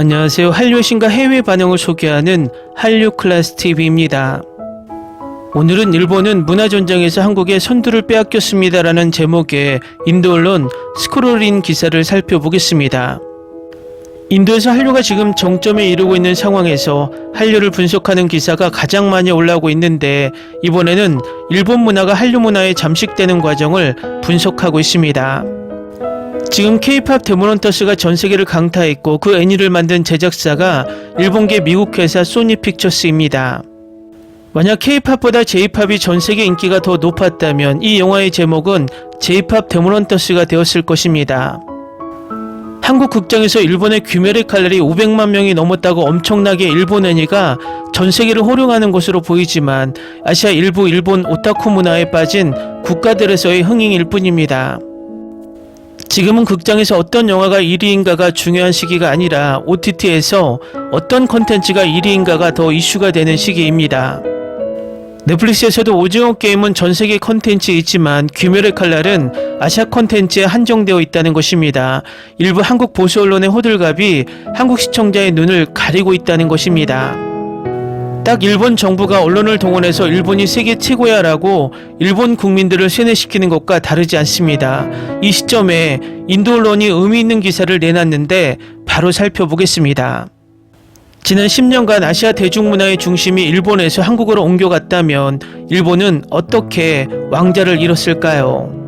안녕하세요. 한류의 신과 해외 반응을 소개하는 한류클래스TV입니다. 오늘은 일본은 문화전쟁에서 한국의 선두를 빼앗겼습니다라는 제목의 인도 언론 스크롤인 기사를 살펴보겠습니다. 인도에서 한류가 지금 정점에 이르고 있는 상황에서 한류를 분석하는 기사가 가장 많이 올라오고 있는데, 이번에는 일본 문화가 한류 문화에 잠식되는 과정을 분석하고 있습니다. 지금 K-POP 데모넌터스가 전 세계를 강타했고 그 애니를 만든 제작사가 일본계 미국 회사 소니 픽처스입니다. 만약 K-POP보다 J-POP이 전 세계 인기가 더 높았다면 이 영화의 제목은 J-POP 데모넌터스가 되었을 것입니다. 한국 극장에서 일본의 귀멸의 칼날이 500만 명이 넘었다고 엄청나게 일본 애니가 전 세계를 호령하는 것으로 보이지만 아시아 일부 일본 오타쿠 문화에 빠진 국가들에서의 흥행일 뿐입니다. 지금은 극장에서 어떤 영화가 1위인가가 중요한 시기가 아니라 OTT에서 어떤 컨텐츠가 1위인가가 더 이슈가 되는 시기입니다. 넷플릭스에서도 오징어 게임은 전 세계 컨텐츠에 있지만 귀멸의 칼날은 아시아 컨텐츠에 한정되어 있다는 것입니다. 일부 한국 보수 언론의 호들갑이 한국 시청자의 눈을 가리고 있다는 것입니다. 딱 일본 정부가 언론을 동원해서 일본이 세계 최고야 라고 일본 국민들을 세뇌시키는 것과 다르지 않습니다. 이 시점에 인도 언론이 의미 있는 기사를 내놨는데 바로 살펴보겠습니다. 지난 10년간 아시아 대중문화의 중심이 일본에서 한국으로 옮겨갔다면 일본은 어떻게 왕자를 잃었을까요?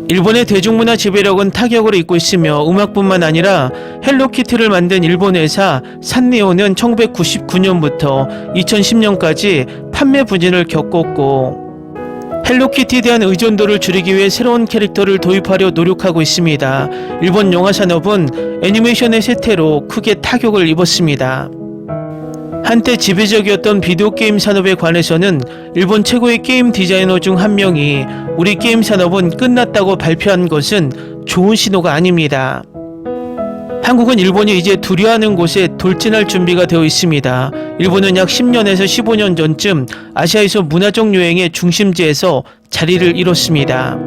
일본의 대중문화 지배력은 타격을 입고 있으며 음악뿐만 아니라 헬로키티를 만든 일본 회사 산리오는 1999년부터 2010년까지 판매 부진을 겪었고, 헬로키티에 대한 의존도를 줄이기 위해 새로운 캐릭터를 도입하려 노력하고 있습니다. 일본 영화 산업은 애니메이션의 쇠퇴로 크게 타격을 입었습니다. 한때 지배적이었던 비디오 게임 산업에 관해서는 일본 최고의 게임 디자이너 중 한 명이 우리 게임 산업은 끝났다고 발표한 것은 좋은 신호가 아닙니다. 한국은 일본이 이제 두려워하는 곳에 돌진할 준비가 되어 있습니다. 일본은 약 10년에서 15년 전쯤 아시아에서 문화적 유행의 중심지에서 자리를 잃었습니다.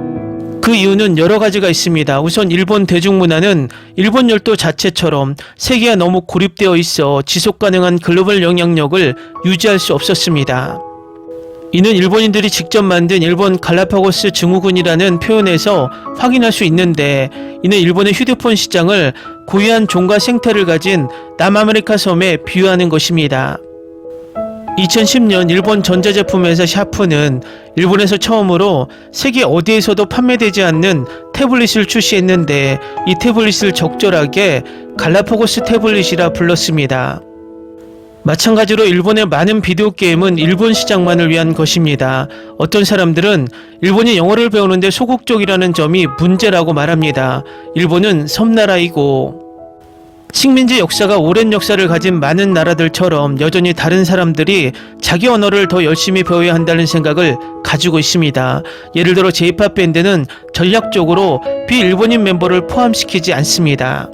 그 이유는 여러 가지가 있습니다. 우선 일본 대중문화는 일본 열도 자체처럼 세계와 너무 고립되어 있어 지속 가능한 글로벌 영향력을 유지할 수 없었습니다. 이는 일본인들이 직접 만든 일본 갈라파고스 증후군이라는 표현에서 확인할 수 있는데, 이는 일본의 휴대폰 시장을 고유한 종과 생태를 가진 남아메리카 섬에 비유하는 것입니다. 2010년 일본 전자제품 회사 샤프는 일본에서 처음으로 세계 어디에서도 판매되지 않는 태블릿을 출시했는데, 이 태블릿을 적절하게 갈라파고스 태블릿이라 불렀습니다. 마찬가지로 일본의 많은 비디오 게임은 일본 시장만을 위한 것입니다. 어떤 사람들은 일본이 영어를 배우는데 소극적이라는 점이 문제라고 말합니다. 일본은 섬나라이고 식민지 역사가 오랜 역사를 가진 많은 나라들처럼 여전히 다른 사람들이 자기 언어를 더 열심히 배워야 한다는 생각을 가지고 있습니다. 예를 들어 J-POP 밴드는 전략적으로 비일본인 멤버를 포함시키지 않습니다.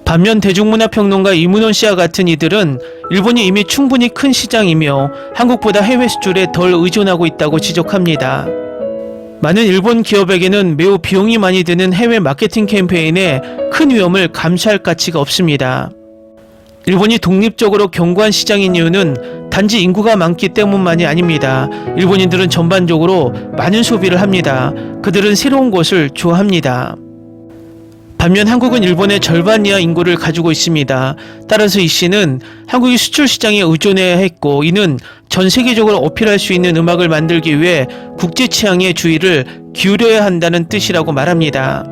반면 대중문화평론가 이문원 씨와 같은 이들은 일본이 이미 충분히 큰 시장이며 한국보다 해외 수출에 덜 의존하고 있다고 지적합니다. 많은 일본 기업에게는 매우 비용이 많이 드는 해외 마케팅 캠페인에 큰 위험을 감수할 가치가 없습니다. 일본이 독립적으로 견고한 시장인 이유는 단지 인구가 많기 때문만이 아닙니다. 일본인들은 전반적으로 많은 소비를 합니다. 그들은 새로운 것을 좋아합니다. 반면 한국은 일본의 절반 이하 인구를 가지고 있습니다. 따라서 이 씨는 한국이 수출 시장에 의존해야 했고, 이는 전 세계적으로 어필할 수 있는 음악을 만들기 위해 국제 취향에 주의를 기울여야 한다는 뜻이라고 말합니다.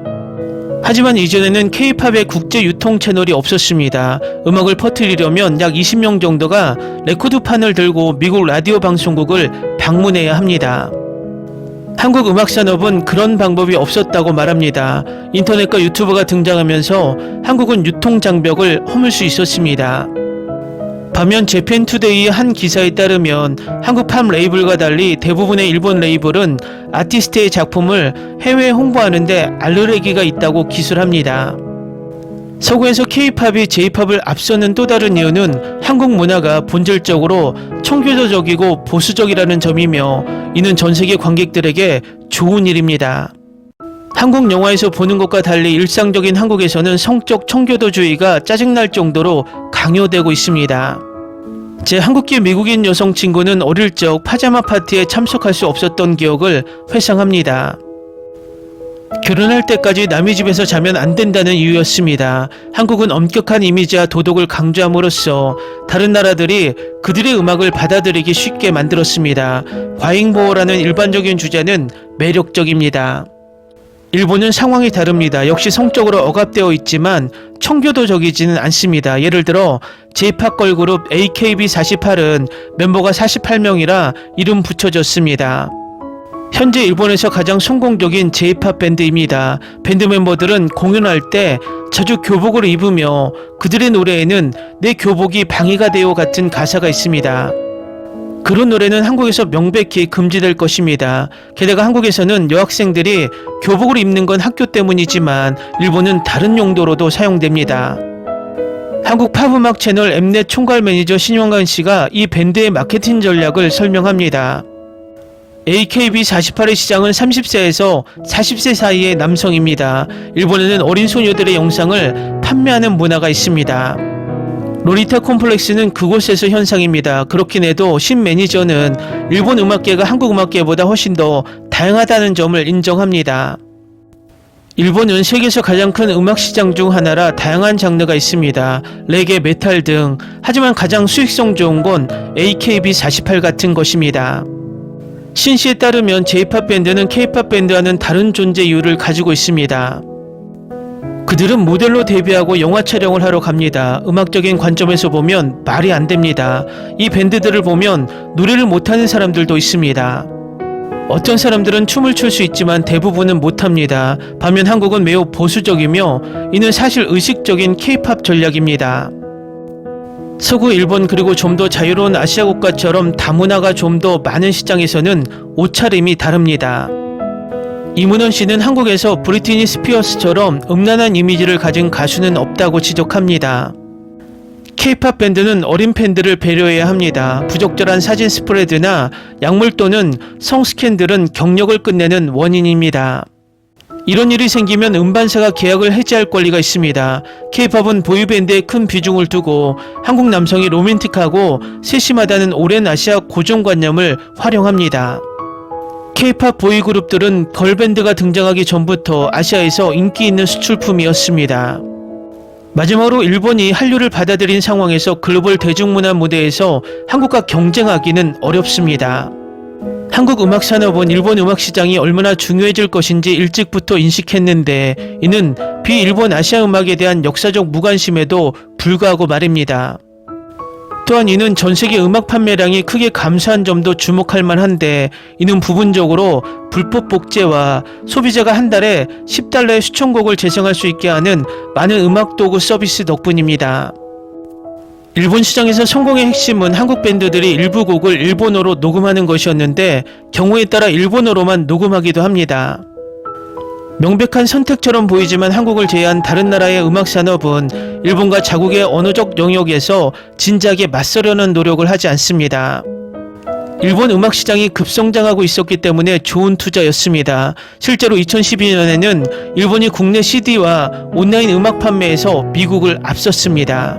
하지만 이전에는 K-POP의 국제 유통 채널이 없었습니다. 음악을 퍼뜨리려면 약 20명 정도가 레코드판을 들고 미국 라디오 방송국을 방문해야 합니다. 한국 음악 산업은 그런 방법이 없었다고 말합니다. 인터넷과 유튜브가 등장하면서 한국은 유통 장벽을 허물 수 있었습니다. 반면 재팬투데이의 한 기사에 따르면 한국 팝 레이블과 달리 대부분의 일본 레이블은 아티스트의 작품을 해외에 홍보하는데 알레르기가 있다고 기술합니다. 서구에서 K-POP이 J-POP을 앞서는 또 다른 이유는 한국 문화가 본질적으로 청교도적이고 보수적이라는 점이며, 이는 전 세계 관객들에게 좋은 일입니다. 한국 영화에서 보는 것과 달리 일상적인 한국에서는 성적 청교도주의가 짜증날 정도로 강요되고 있습니다. 제 한국계 미국인 여성 친구는 어릴 적 파자마 파티에 참석할 수 없었던 기억을 회상합니다. 결혼할 때까지 남의 집에서 자면 안 된다는 이유였습니다. 한국은 엄격한 이미지와 도덕을 강조함으로써 다른 나라들이 그들의 음악을 받아들이기 쉽게 만들었습니다. 과잉보호라는 일반적인 주제는 매력적입니다. 일본은 상황이 다릅니다. 역시 성적으로 억압되어 있지만 청교도적이지는 않습니다. 예를 들어 J-POP 걸그룹 AKB48은 멤버가 48명이라 이름 붙여졌습니다. 현재 일본에서 가장 성공적인 J-POP 밴드입니다. 밴드 멤버들은 공연할 때 자주 교복을 입으며 그들의 노래에는 내 교복이 방해가 되어 같은 가사가 있습니다. 그런 노래는 한국에서 명백히 금지될 것입니다. 게다가 한국에서는 여학생들이 교복을 입는 건 학교 때문이지만 일본은 다른 용도로도 사용됩니다. 한국 팝음악 채널 엠넷 총괄 매니저 신용관 씨가 이 밴드의 마케팅 전략을 설명합니다. AKB48의 시장은 30세에서 40세 사이의 남성입니다. 일본에는 어린 소녀들의 영상을 판매하는 문화가 있습니다. 로리타 콤플렉스는 그곳에서 현상입니다. 그렇긴 해도 신 매니저는 일본 음악계가 한국 음악계보다 훨씬 더 다양하다는 점을 인정합니다. 일본은 세계에서 가장 큰 음악 시장 중 하나라 다양한 장르가 있습니다. 레게, 메탈 등. 하지만 가장 수익성 좋은 건 AKB48 같은 것입니다. 신 씨에 따르면 J-POP 밴드는 K-POP 밴드와는 다른 존재 이유를 가지고 있습니다. 그들은 모델로 데뷔하고 영화 촬영을 하러 갑니다. 음악적인 관점에서 보면 말이 안 됩니다. 이 밴드들을 보면 노래를 못하는 사람들도 있습니다. 어떤 사람들은 춤을 출 수 있지만 대부분은 못합니다. 반면 한국은 매우 보수적이며 이는 사실 의식적인 K-POP 전략입니다. 서구 일본 그리고 좀 더 자유로운 아시아 국가처럼 다문화가 좀 더 많은 시장에서는 옷차림이 다릅니다. 이문원 씨는 한국에서 브리트니 스피어스처럼 음란한 이미지를 가진 가수는 없다고 지적합니다. K-POP 밴드는 어린 팬들을 배려해야 합니다. 부적절한 사진 스프레드나 약물 또는 성 스캔들은 경력을 끝내는 원인입니다. 이런 일이 생기면 음반사가 계약을 해지할 권리가 있습니다. K-POP은 보이밴드에 큰 비중을 두고 한국 남성이 로맨틱하고 세심하다는 오랜 아시아 고정관념을 활용합니다. K-POP 보이그룹들은 걸밴드가 등장하기 전부터 아시아에서 인기 있는 수출품이었습니다. 마지막으로 일본이 한류를 받아들인 상황에서 글로벌 대중문화 무대에서 한국과 경쟁하기는 어렵습니다. 한국 음악 산업은 일본 음악 시장이 얼마나 중요해질 것인지 일찍부터 인식했는데 이는 비일본 아시아 음악에 대한 역사적 무관심에도 불구하고 말입니다. 또한 이는 전세계 음악 판매량이 크게 감소한 점도 주목할 만한데 이는 부분적으로 불법 복제와 소비자가 한 달에 $10의 수천곡을 재생할 수 있게 하는 많은 음악 도구 서비스 덕분입니다. 일본 시장에서 성공의 핵심은 한국 밴드들이 일부 곡을 일본어로 녹음하는 것이었는데 경우에 따라 일본어로만 녹음하기도 합니다. 명백한 선택처럼 보이지만 한국을 제외한 다른 나라의 음악 산업은 일본과 자국의 언어적 영역에서 진작에 맞서려는 노력을 하지 않습니다. 일본 음악 시장이 급성장하고 있었기 때문에 좋은 투자였습니다. 실제로 2012년에는 일본이 국내 CD와 온라인 음악 판매에서 미국을 앞섰습니다.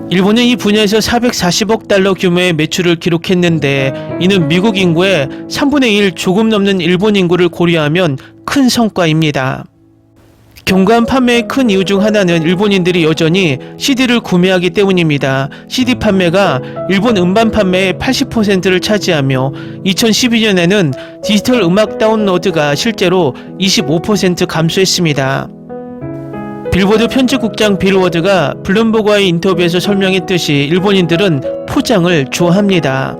일본은 이 분야에서 440억 달러 규모의 매출을 기록했는데 이는 미국 인구의 3분의 1 조금 넘는 일본 인구를 고려하면 큰 성과입니다. 견고한 판매의 큰 이유 중 하나는 일본인들이 여전히 CD를 구매하기 때문입니다. CD 판매가 일본 음반 판매의 80%를 차지하며 2012년에는 디지털 음악 다운로드가 실제로 25% 감소했습니다. 빌보드 편집국장 빌워드가 블룸버그와의 인터뷰에서 설명했듯이 일본인들은 포장을 좋아합니다.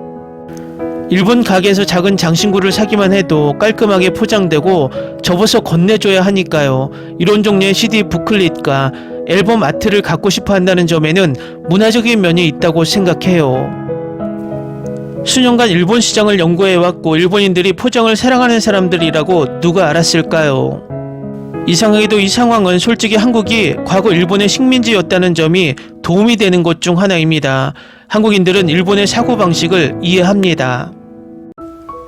일본 가게에서 작은 장신구를 사기만 해도 깔끔하게 포장되고 접어서 건네줘야 하니까요. 이런 종류의 CD 부클릿과 앨범 아트를 갖고 싶어 한다는 점에는 문화적인 면이 있다고 생각해요. 수년간 일본 시장을 연구해왔고 일본인들이 포장을 사랑하는 사람들이라고 누가 알았을까요? 이상하게도 이 상황은 솔직히 한국이 과거 일본의 식민지였다는 점이 도움이 되는 것 중 하나입니다. 한국인들은 일본의 사고방식을 이해합니다.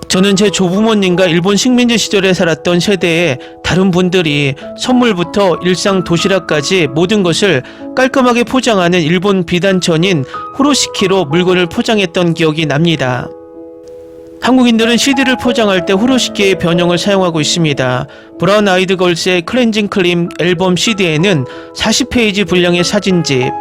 저는 제 조부모님과 일본 식민지 시절에 살았던 세대의 다른 분들이 선물부터 일상 도시락까지 모든 것을 깔끔하게 포장하는 일본 비단천인 후로시키로 물건을 포장했던 기억이 납니다. 한국인들은 CD를 포장할 때 후로시키의 변형을 사용하고 있습니다. 브라운 아이드 걸스의 클렌징 클림 앨범 CD에는 40페이지 분량의 사진집,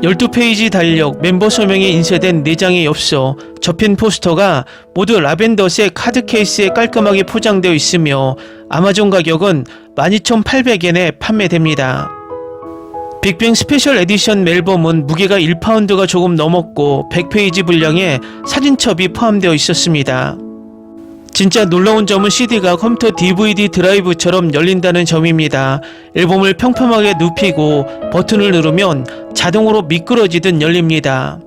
12페이지 달력, 멤버 서명이 인쇄된 4장의 엽서, 접힌 포스터가 모두 라벤더스의 카드 케이스에 깔끔하게 포장되어 있으며 아마존 가격은 12,800엔에 판매됩니다. 빅뱅 스페셜 에디션 앨범은 무게가 1파운드가 조금 넘었고 100페이지 분량의 사진첩이 포함되어 있었습니다. 진짜 놀라운 점은 CD가 컴퓨터 DVD 드라이브처럼 열린다는 점입니다. 앨범을 평평하게 눕히고 버튼을 누르면 자동으로 미끄러지듯 열립니다.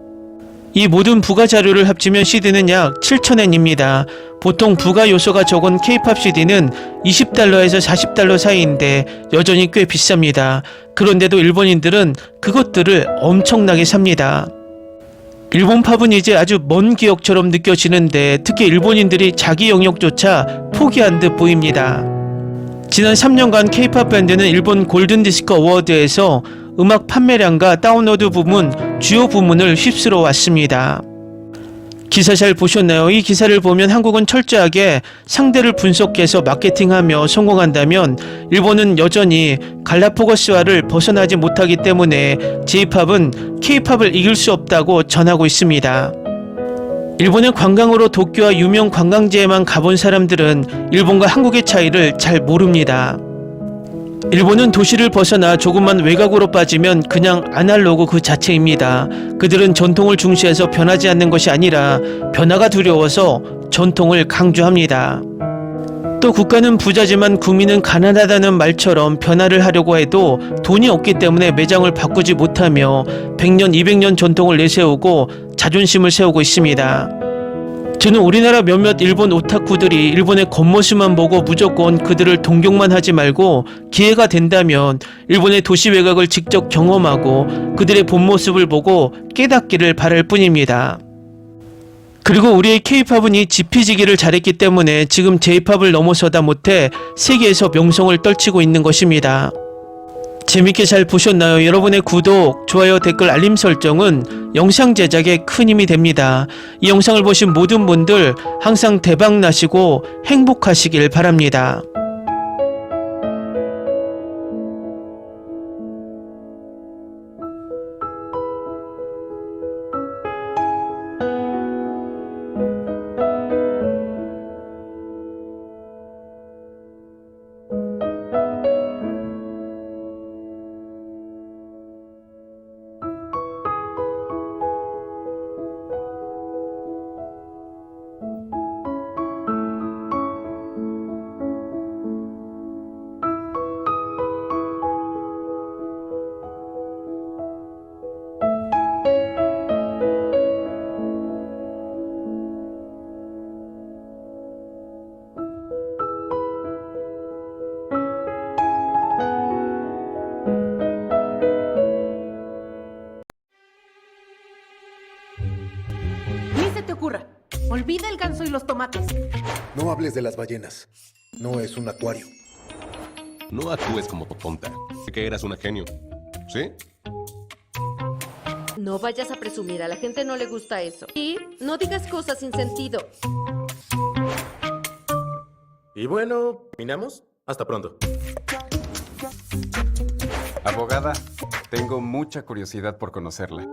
이 모든 부가 자료를 합치면 CD는 약 7,000엔입니다. 보통 부가 요소가 적은 K-POP CD는 20달러에서 40달러 사이인데 여전히 꽤 비쌉니다. 그런데도 일본인들은 그것들을 엄청나게 삽니다. 일본 팝은 이제 아주 먼 기억처럼 느껴지는데 특히 일본인들이 자기 영역조차 포기한 듯 보입니다. 지난 3년간 K-POP 밴드는 일본 골든디스크 어워드에서 음악 판매량과 다운로드 부문, 주요 부문을 휩쓸어 왔습니다. 기사 잘 보셨나요? 이 기사를 보면 한국은 철저하게 상대를 분석해서 마케팅하며 성공한다면 일본은 여전히 갈라파고스화를 벗어나지 못하기 때문에 J-POP은 K-POP을 이길 수 없다고 전하고 있습니다. 일본의 관광으로 도쿄와 유명 관광지에만 가본 사람들은 일본과 한국의 차이를 잘 모릅니다. 일본은 도시를 벗어나 조금만 외곽으로 빠지면 그냥 아날로그 그 자체입니다. 그들은 전통을 중시해서 변하지 않는 것이 아니라 변화가 두려워서 전통을 강조합니다. 또 국가는 부자지만 국민은 가난하다는 말처럼 변화를 하려고 해도 돈이 없기 때문에 매장을 바꾸지 못하며 100년, 200년 전통을 내세우고 자존심을 세우고 있습니다. 저는 우리나라 몇몇 일본 오타쿠들이 일본의 겉모습만 보고 무조건 그들을 동경만 하지 말고 기회가 된다면 일본의 도시 외곽을 직접 경험하고 그들의 본 모습을 보고 깨닫기를 바랄 뿐입니다. 그리고 우리의 K-POP은 이 지피지기를 잘했기 때문에 지금 J-POP을 넘어서다 못해 세계에서 명성을 떨치고 있는 것입니다. 재밌게 잘 보셨나요? 여러분의 구독, 좋아요, 댓글, 알림 설정은 영상 제작에 큰 힘이 됩니다. 이 영상을 보신 모든 분들 항상 대박 나시고 행복하시길 바랍니다. Ni se te ocurra. Olvida el ganso y los tomates. No hables de las ballenas. No es un acuario. No actúes como tonta. Sé que eras una genio. ¿Sí? No vayas a presumir, a la gente no le gusta eso. Y no digas cosas sin sentido. Y bueno, ¿terminamos? Hasta pronto. Abogada, tengo mucha curiosidad por conocerla.